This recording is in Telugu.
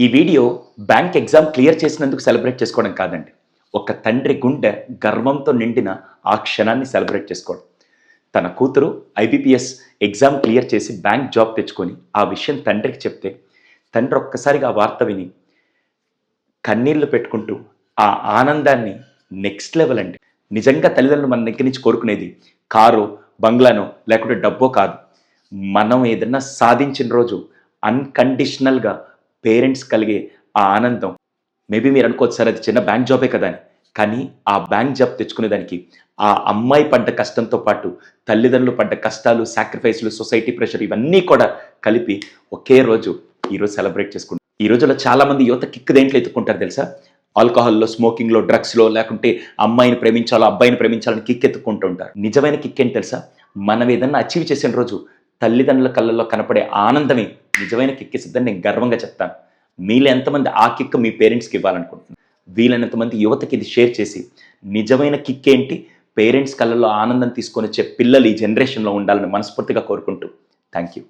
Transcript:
ఈ వీడియో బ్యాంక్ ఎగ్జామ్ క్లియర్ చేసినందుకు సెలబ్రేట్ చేసుకోవడం కాదండి. ఒక తండ్రి గుండె గర్వంతో నిండిన ఆ క్షణాన్ని సెలబ్రేట్ చేసుకోవడం. తన కూతురు ఐబీపీఎస్ ఎగ్జామ్ క్లియర్ చేసి బ్యాంక్ జాబ్ తెచ్చుకొని ఆ విషయం తండ్రికి చెప్తే తండ్రి ఒక్కసారిగా ఆ వార్త విని కన్నీళ్లు పెట్టుకుంటూ ఆ ఆనందాన్ని నెక్స్ట్ లెవెల్ అండి. నిజంగా తల్లిదండ్రులు మన దగ్గర నుంచి కోరుకునేది కారో, బంగ్లానో లేకుంటే డబ్బో కాదు. మనం ఏదన్నా సాధించిన రోజు అన్కండిషనల్గా పేరెంట్స్ కలిగే ఆ ఆనందం. మేబీ మీరు అనుకోవచ్చు సార్ అది చిన్న బ్యాంక్ జాబే కదా అని. కానీ ఆ బ్యాంక్ జాబ్ తెచ్చుకునేదానికి ఆ అమ్మాయి పడ్డ కష్టంతో పాటు తల్లిదండ్రులు పడ్డ కష్టాలు, సాక్రిఫైస్లు, సొసైటీ ప్రెషర్ ఇవన్నీ కూడా కలిపి ఒకే రోజు ఈరోజు సెలబ్రేట్ చేసుకుంటాం. ఈ రోజుల్లో చాలా మంది యువత కిక్ దేంట్లో ఎత్తుకుంటారు తెలుసా? ఆల్కహాల్లో, స్మోకింగ్లో, డ్రగ్స్లో, లేకుంటే అమ్మాయిని ప్రేమించాలో అబ్బాయిని ప్రేమించాలని కిక్ ఎత్తుకుంటూ ఉంటారు. నిజమైన కిక్ ఏంటి తెలుసా? మనం ఏదన్నా అచీవ్ చేసిన రోజు తల్లిదండ్రుల కళ్ళల్లో కనపడే ఆనందమే నిజమైన కిక్ ఇస్తుందని నేను గర్వంగా చెప్తాను. మీలో ఎంతమంది ఆ కిక్ మీ పేరెంట్స్కి ఇవ్వాలనుకుంటున్నారు? వీలైనంత మంది యువతకి ఇది షేర్ చేసి నిజమైన కిక్ ఏంటి, పేరెంట్స్ కళ్ళల్లో ఆనందం తీసుకొని వచ్చే పిల్లలు ఈ జనరేషన్లో ఉండాలని మనస్ఫూర్తిగా కోరుకుంటూ థ్యాంక్ యూ.